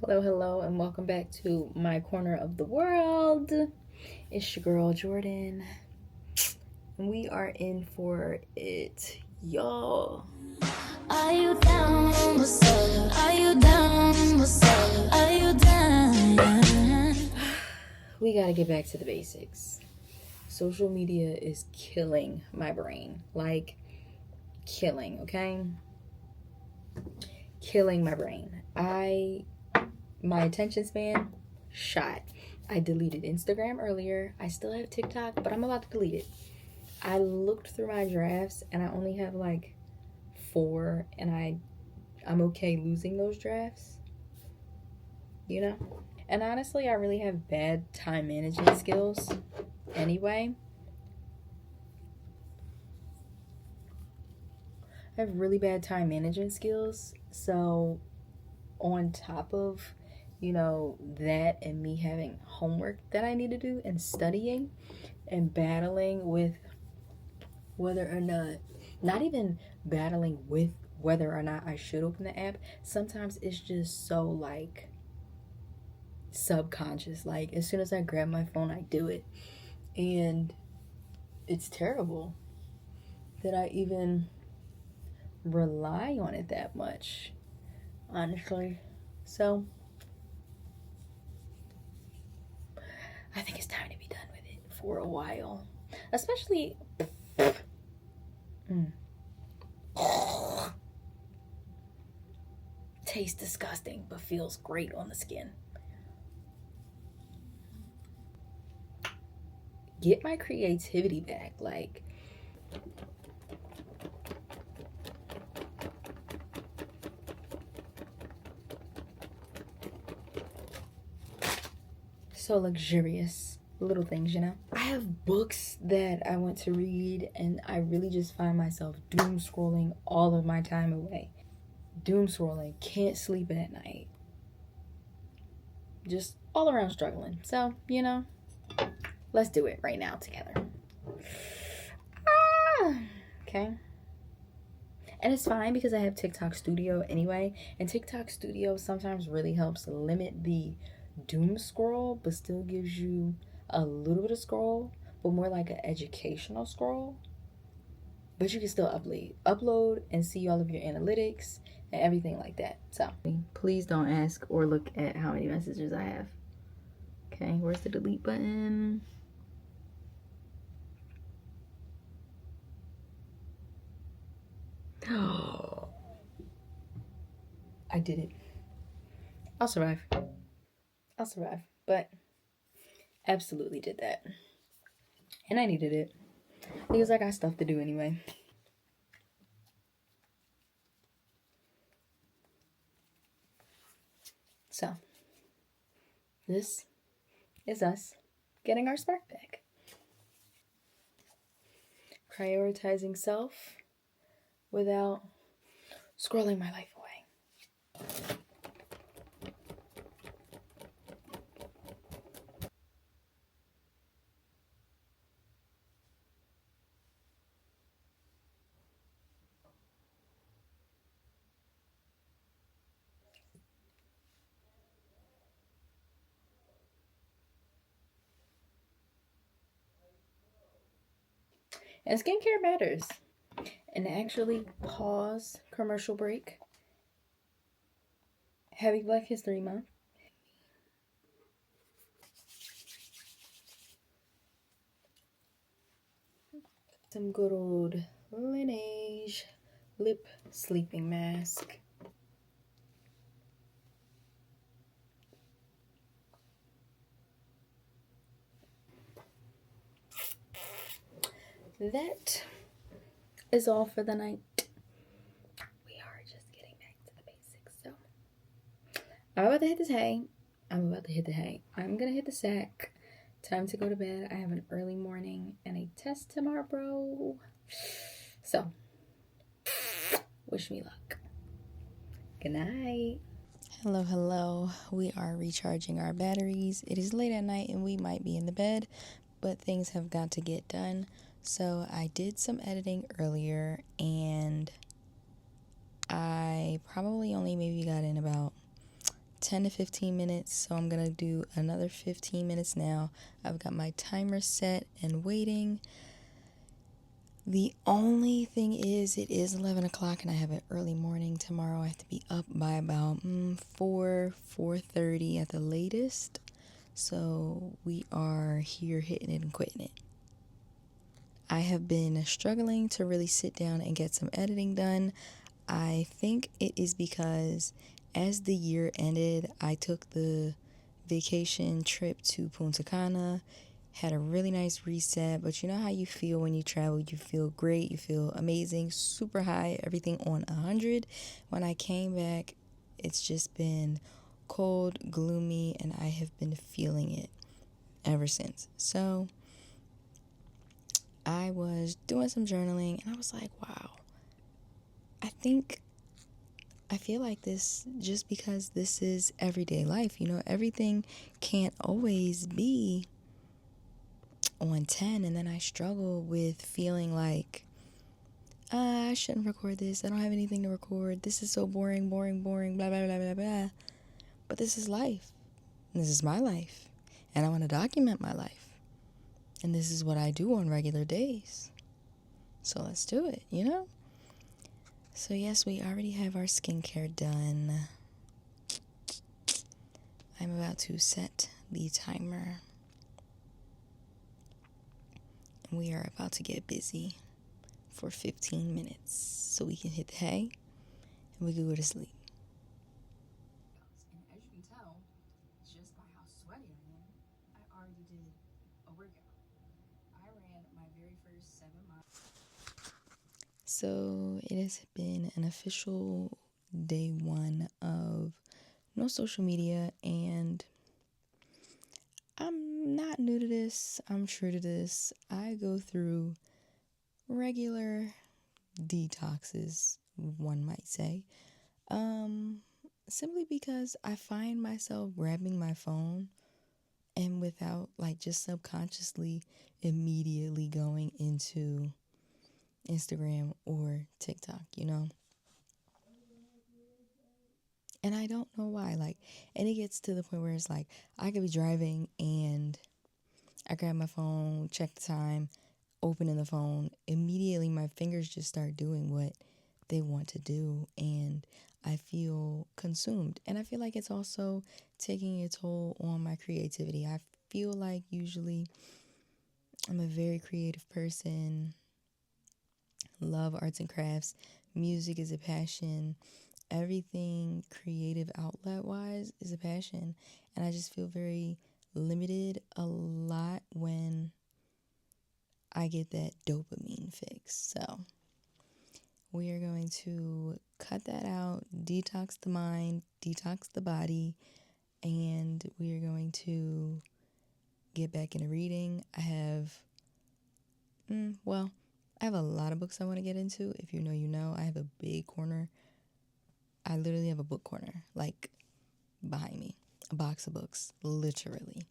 Hello, hello, and welcome back to my corner of the world. It's your girl Jordan, and we are in for it, y'all. Are you down? What's up? Are you down? What's up? Are you down? We gotta get back to the basics. Social media is killing my brain. Like, killing, okay? Killing my brain. My attention span shot. I deleted Instagram earlier. I still have TikTok, but I'm about to delete it. I looked through my drafts and I only have like 4, and I'm okay losing those drafts. You know? And honestly, I really have bad time management skills anyway. I have really bad time management skills. So on top of, that and me having homework that I need to do and studying and battling with whether or not even battling with whether or not I should open the app. Sometimes it's just so like subconscious. Like as soon as I grab my phone, I do it. And it's terrible that I even rely on it that much, honestly. So I think it's time to be done with it for a while. Especially tastes disgusting but feels great on the skin. Get my creativity back. Like, so luxurious. Little things. I have books that I want to read, and I really just find myself doom scrolling all of my time away. Doom scrolling, can't sleep at night. Just all around struggling. So, let's do it right now together. Okay. And it's fine because I have TikTok Studio anyway. And TikTok Studio sometimes really helps limit the doom scroll, but still gives you a little bit of scroll, but more like an educational scroll. But you can still upload and see all of your analytics and everything like that. So please don't ask or look at how many messages I have. Okay, where's the delete button? Oh, I did it. I'll survive. But absolutely did that. And I needed it because I got stuff to do anyway. So, this is us getting our spark back. Prioritizing self without scrolling my life away. And skincare matters. And actually, pause commercial break. Happy Black History Month. Some good old Laneige lip sleeping mask. That is all for the night. We are just getting back to the basics. So I'm about to hit the hay. I'm gonna hit the sack. Time to go to bed. I have an early morning and a test tomorrow, bro. So wish me luck. Good night. Hello. We are recharging our batteries. It is late at night and we might be in the bed, but things have got to get done. So I did some editing earlier and I probably only maybe got in about 10 to 15 minutes, so I'm gonna do another 15 minutes now. I've got my timer set and waiting. The only thing is, it is 11 o'clock and I have an early morning tomorrow. I have to be up by about 4:30 at the latest. So we are here hitting it and quitting it. I have been struggling to really sit down and get some editing done. I think it is because as the year ended, I took the vacation trip to Punta Cana, had a really nice reset. But you know how you feel when you travel? You feel great, you feel amazing, super high, everything on 100. When I came back, it's just been cold, gloomy, and I have been feeling it ever since. So I was doing some journaling and I was like, wow, I feel like this just because this is everyday life. Everything can't always be on 10. And then I struggle with feeling like, I shouldn't record this. I don't have anything to record. This is so boring, boring, boring, blah, blah, blah, blah, blah. But this is life. And this is my life. And I want to document my life. And this is what I do on regular days. So let's do it, So yes, we already have our skincare done. I'm about to set the timer. And we are about to get busy for 15 minutes so we can hit the hay and we can go to sleep. And as you can tell, just by how sweaty I am, I already did a workout. I ran my very first 7 miles. So it has been an official day 1 of no social media, and I'm not new to this. I'm true to this. I go through regular detoxes, one might say. Simply because I find myself grabbing my phone and without, just subconsciously immediately going into Instagram or TikTok, And I don't know why. And it gets to the point where it's like, I could be driving and I grab my phone, check the time, opening the phone. Immediately, my fingers just start doing what they want to do. And I feel consumed. And I feel like it's also taking a toll on my creativity. I feel like usually I'm a very creative person, love arts and crafts. Music is a passion. Everything creative outlet wise is a passion. And I just feel very limited a lot when I get that dopamine fix. So we are going to cut that out, detox the mind, detox the body, and we are going to get back into reading. I have a lot of books I want to get into. If you know, you know. I have a big corner. I literally have a book corner, behind me. A box of books, literally.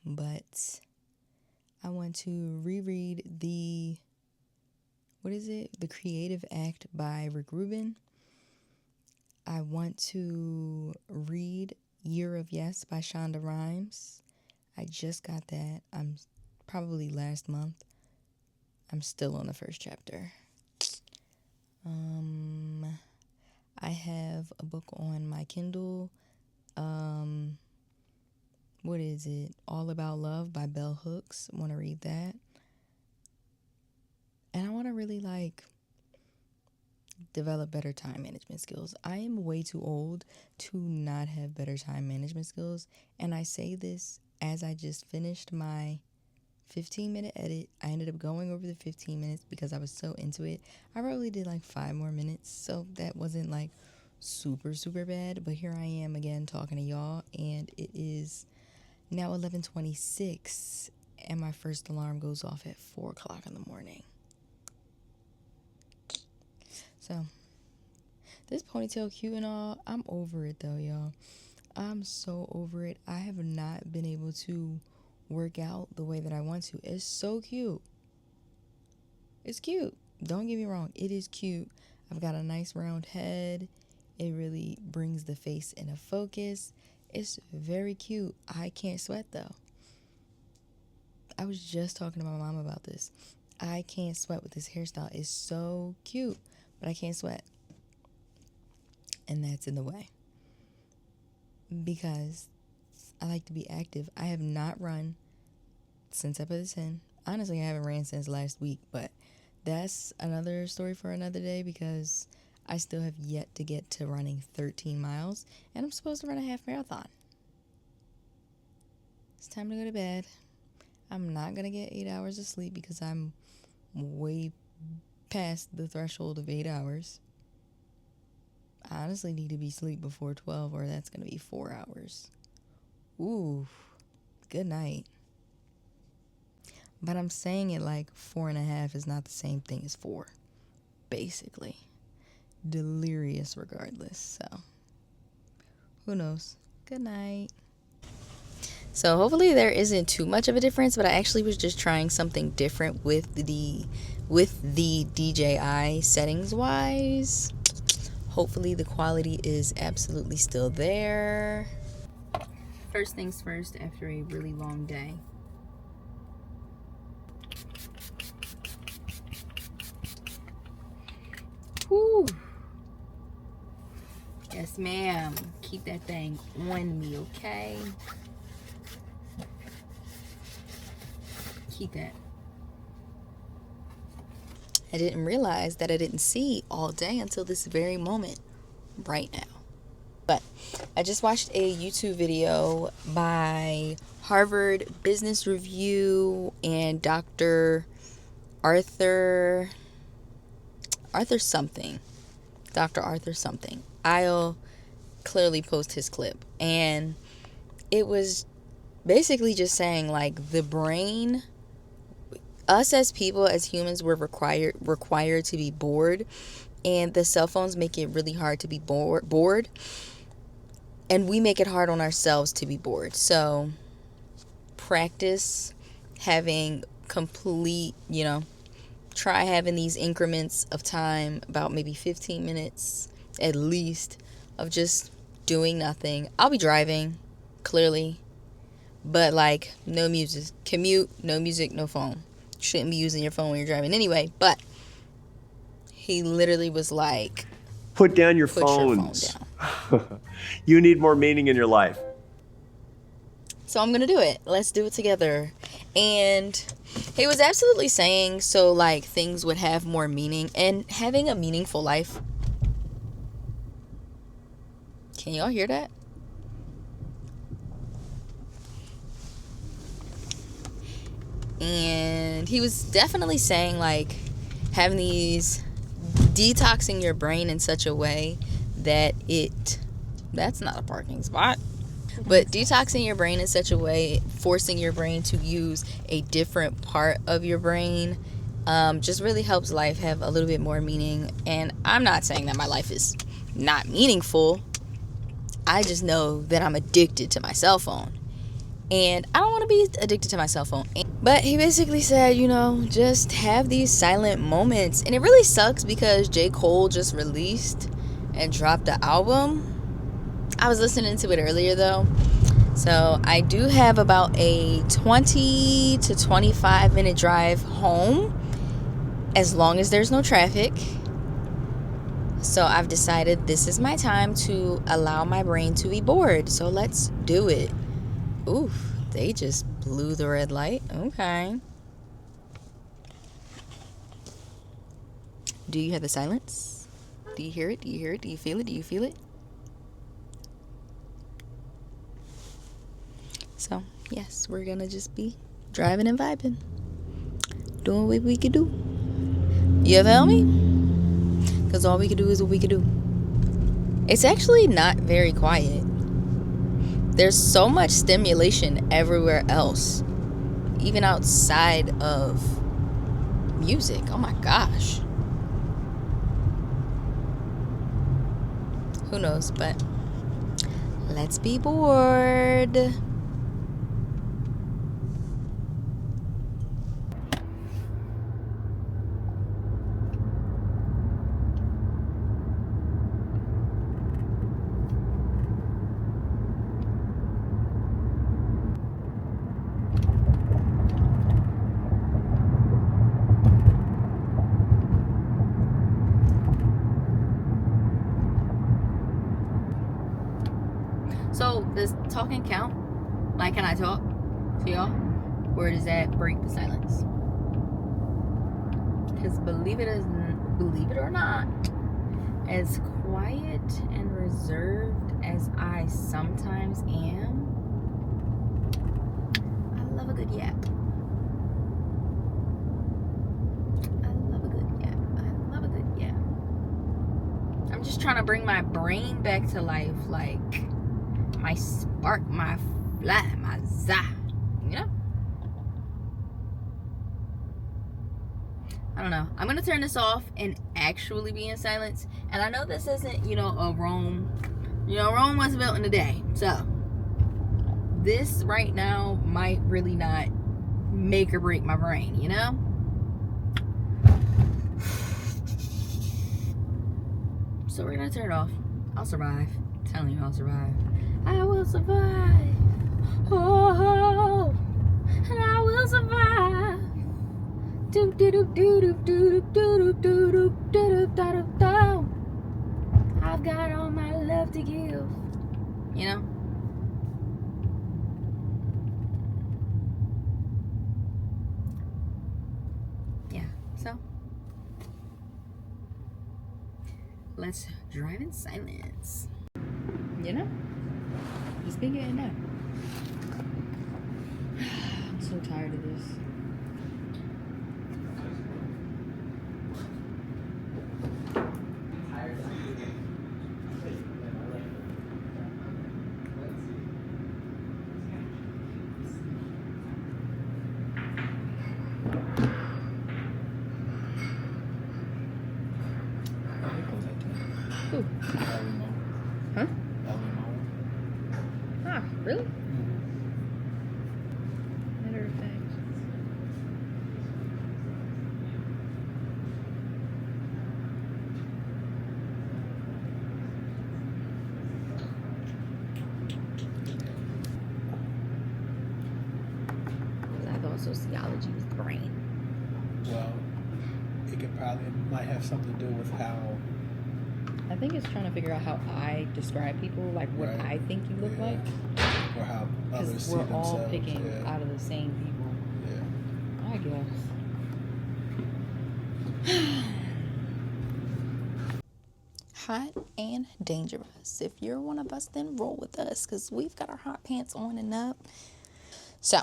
But I want to reread The Creative Act by Rick Rubin. I want to read Year of Yes by Shonda Rhimes. I just got that. I'm probably last month. I'm still on the first chapter. I have a book on my Kindle. What is it? All About Love by Bell Hooks. I want to read that. And I want to really develop better time management skills. I am way too old to not have better time management skills. And I say this as I just finished my 15-minute edit. I ended up going over the 15 minutes because I was so into it. I probably did 5 more minutes, so that wasn't super, super bad. But here I am again talking to y'all, and it is now 11:26, and my first alarm goes off at 4 o'clock in the morning. So, this ponytail cute and all. I'm over it though, y'all. I'm so over it. I have not been able to work out the way that I want to. It's so cute. It's cute. Don't get me wrong. It is cute. I've got a nice round head. It really brings the face into focus. It's very cute. I can't sweat though. I was just talking to my mom about this. I can't sweat with this hairstyle. It's so cute, but I can't sweat. And that's in the way. Because I like to be active. I have not run since I put this in. Honestly, I haven't ran since last week, but that's another story for another day because I still have yet to get to running 13 miles, and I'm supposed to run a half marathon. It's time to go to bed. I'm not going to get 8 hours of sleep because I'm way past the threshold of 8 hours. I honestly need to be asleep before 12 or that's going to be 4 hours. Ooh, good night. But I'm saying it like 4.5 is not the same thing as 4. Basically. Delirious regardless. So, who knows? Good night. So hopefully there isn't too much of a difference, but I actually was just trying something different with the DJI settings wise. Hopefully the quality is absolutely still there. First things first, after a really long day. Whew. Yes, ma'am. Keep that thing on me, okay? Keep that. I didn't realize that I didn't see all day until this very moment right now. But I just watched a YouTube video by Harvard Business Review and Dr. Arthur something. Dr. Arthur something. I'll clearly post his clip. And it was basically just saying like the brain, us as people, as humans, we're required to be bored. And the cell phones make it really hard to be bored. And we make it hard on ourselves to be bored. So practice having complete, try having these increments of time, about maybe 15 minutes at least, of just doing nothing. I'll be driving, clearly, but like no music. Commute, no music, no phone. Shouldn't be using your phone when you're driving anyway. But he literally was like, put down your phones. You need more meaning in your life. So I'm gonna do it. Let's do it together. And he was absolutely saying so like things would have more meaning, and having a meaningful life. Can y'all hear that? And he was definitely saying like having these, detoxing your brain in such a way that that's not a parking spot, but detoxing your brain in such a way, forcing your brain to use a different part of your brain, just really helps life have a little bit more meaning. And I'm not saying that my life is not meaningful. I just know that I'm addicted to my cell phone, and I don't want to be addicted to my cell phone. But he basically said, just have these silent moments. And it really sucks because J. Cole just released and dropped the album. I was listening to it earlier though. So I do have about a 20 to 25 minute drive home, as long as there's no traffic. So I've decided this is my time to allow my brain to be bored. So let's do it. Oof, they just blew the red light. Okay. Do you hear the silence? Do you hear it? Do you hear it? Do you feel it? Do you feel it? So, yes, we're gonna just be driving and vibing. Doing what we could do. You feel me? Because all we could do is what we could do. It's actually not very quiet. There's so much stimulation everywhere else, even outside of music. Oh my gosh. Who knows, but let's be bored. So does talking count? Like, can I talk to y'all? Or does that break the silence? Because believe it or not, as quiet and reserved as I sometimes am, I love a good yap. I'm just trying to bring my brain back to life, like my spark, my fly, my za, you know? I don't know. I'm gonna turn this off and actually be in silence. And I know this isn't, a Rome. Rome was built in a day. So this right now might really not make or break my brain, So we're gonna turn it off. I'll survive. I'm telling you, I'll survive. I will survive. Oh, and I will survive. Do do do do do do do do do do do do. I've got all my love to give. Yeah. So let's drive in silence. Just been getting up. I'm so tired of this. Ooh. Huh? Ah, really? Matter of fact. Because I thought sociology was the brain. Well, might have something to do with how. I think it's trying to figure out how I describe people, like what Right. I think you look like. Or how others Because see we're themselves. all picking yeah. out of the same people. Yeah. I guess. Hot and dangerous. If you're one of us, then roll with us, because we've got our hot pants on and up. So,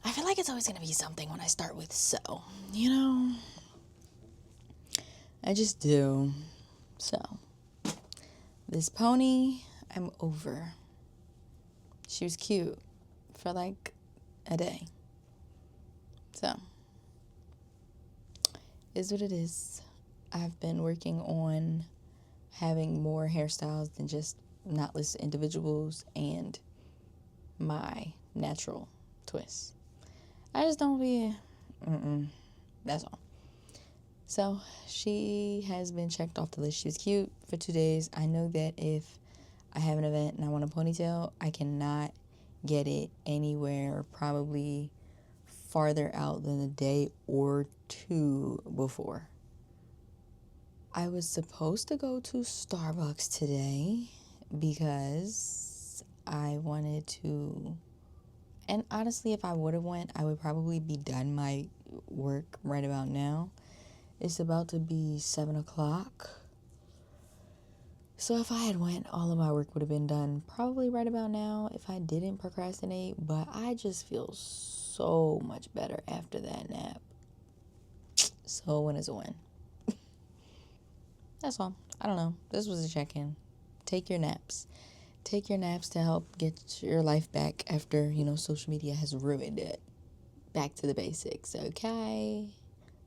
I feel like it's always going to be something when I start with so. I just do. So, this pony, I'm over. She was cute for like a day. So, is what it is. I've been working on having more hairstyles than just knotless individuals and my natural twist. I just don't be, that's all. So she has been checked off the list. She was cute for 2 days. I know that if I have an event and I want a ponytail, I cannot get it anywhere probably farther out than a day or two before. I was supposed to go to Starbucks today because I wanted to, and honestly, if I would have went, I would probably be done my work right about now. It's about to be 7 o'clock. So if I had went, all of my work would have been done probably right about now if I didn't procrastinate. But I just feel so much better after that nap. So when is a win? That's all. I don't know. This was a check-in. Take your naps. Take your naps to help get your life back after, social media has ruined it. Back to the basics, okay?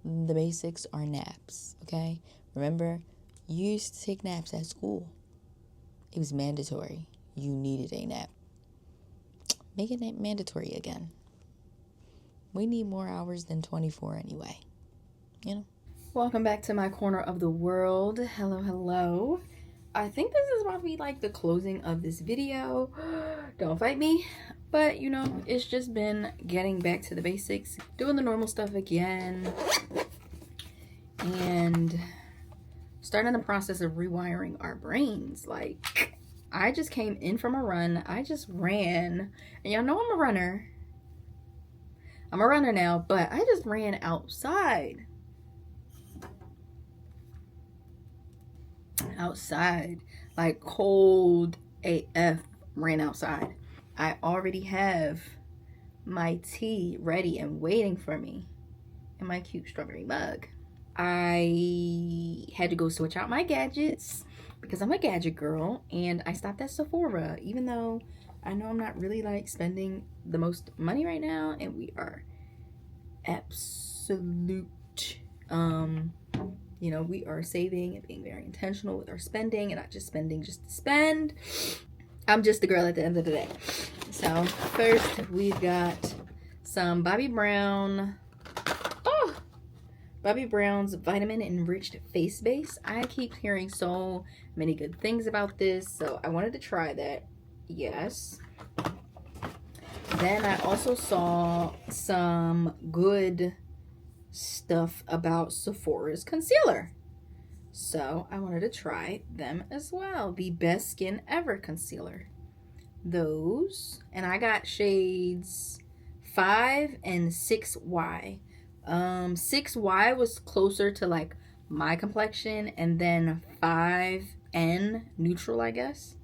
The basics are naps, okay? Remember, you used to take naps at school. It was mandatory. You needed a nap. Make it mandatory again. We need more hours than 24 anyway. Welcome back to my corner of the world. Hello. I think this is about to be like the closing of this video. Don't fight me. But, it's just been getting back to the basics. Doing the normal stuff again. And starting the process of rewiring our brains. Like, I just came in from a run. I just ran. And y'all know I'm a runner. I'm a runner now, but I just ran outside. Outside. Like cold AF, ran outside. I already have my tea ready and waiting for me in my cute strawberry mug. I had to go switch out my gadgets because I'm a gadget girl, and I stopped at Sephora, even though I know I'm not really like spending the most money right now, and we are absolute, you know, we are saving and being very intentional with our spending and not just spending just to spend. I'm just the girl at the end of the day. So first we've got some Bobbi Brown. Oh, Bobbi Brown's vitamin enriched face base. I keep hearing so many good things about this, so I wanted to try that. Yes. Then I also saw some good stuff about Sephora's concealer, so I wanted to try them as well. The Best Skin Ever concealer. Those, and I got shades 5 and 6Y. 6Y was closer to like my complexion, and then 5N, neutral I guess,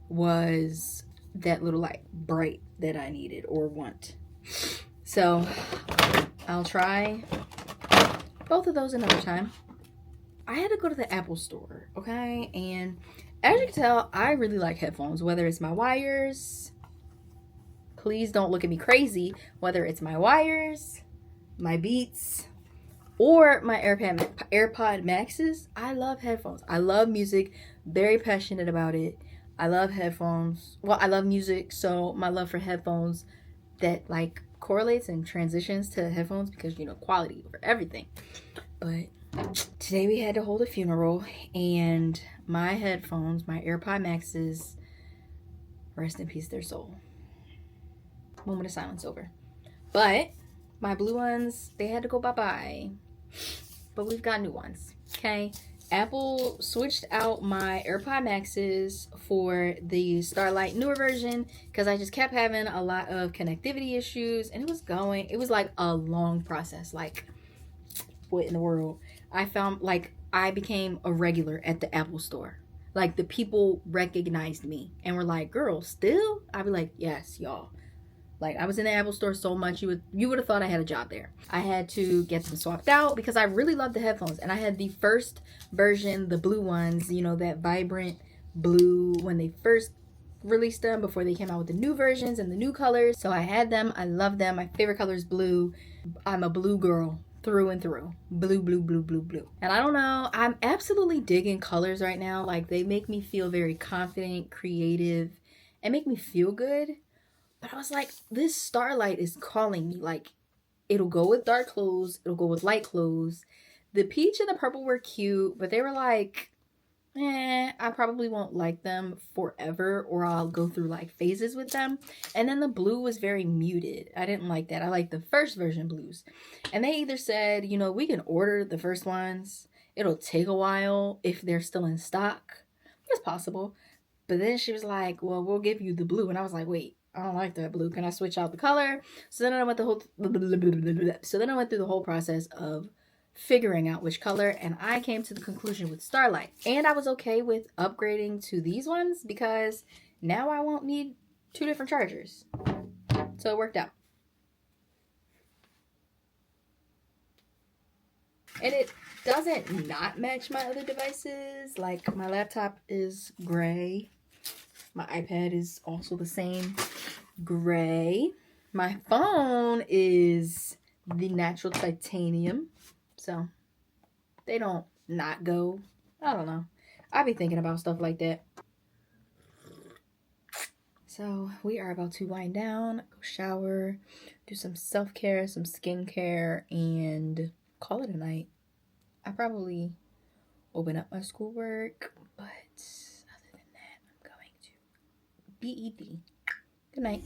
was that little like bright that I needed or want. So I'll try both of those another time. I had to go to the Apple store, okay? And as you can tell, I really like headphones, whether it's my wires. Please don't look at me crazy. Whether it's my wires, my Beats, or my AirPod Maxes. I love headphones. I love music. Very passionate about it. I love headphones. Well, I love music, so my love for headphones that like correlates and transitions to headphones because, you know, quality over everything. But today we had to hold a funeral, and my headphones, my AirPod Maxes, rest in peace their soul. Moment of silence over. But my blue ones, they had to go bye-bye. But we've got new ones, okay? Apple switched out my AirPod Maxes for the Starlight newer version because I just kept having a lot of connectivity issues, and it was like a long process. Like, what in the world? I found like I became a regular at the Apple store. Like the people recognized me and were like, "Girl, still?" I'd be like, "Yes, y'all." Like I was in the Apple store so much you would have thought I had a job there. I had to get them swapped out because I really love the headphones, and I had the first version, the blue ones, you know, that vibrant blue when they first released them before they came out with the new versions and the new colors. So I had them. I love them. My favorite color is blue. I'm a blue girl through and through. Blue, blue, blue, blue, blue. And I don't know, I'm absolutely digging colors right now. Like they make me feel very confident, creative, and make me feel good. But I was like, this Starlight is calling me. Like, it'll go with dark clothes. It'll go with light clothes. The peach and the purple were cute, but they were like, I probably won't like them forever, or I'll go through like phases with them. And then the blue was very muted. I didn't like that. I like the first version blues. And they either said, you know, we can order the first ones. It'll take a while if they're still in stock. It's possible. But then she was like, well, we'll give you the blue. And I was like, wait, I don't like that blue. Can I switch out the color? So then I went through the whole process of figuring out which color, and I came to the conclusion with Starlight. And I was okay with upgrading to these ones because now I won't need 2 different chargers. So it worked out. And it doesn't not match my other devices. Like my laptop is gray. My iPad is also the same gray. My phone is the natural titanium. So they don't not go. I don't know. I be thinking about stuff like that. So we are about to wind down, go shower, do some self-care, some skincare, and call it a night. I probably open up my schoolwork, but other than that, I'm going to BED. Good night.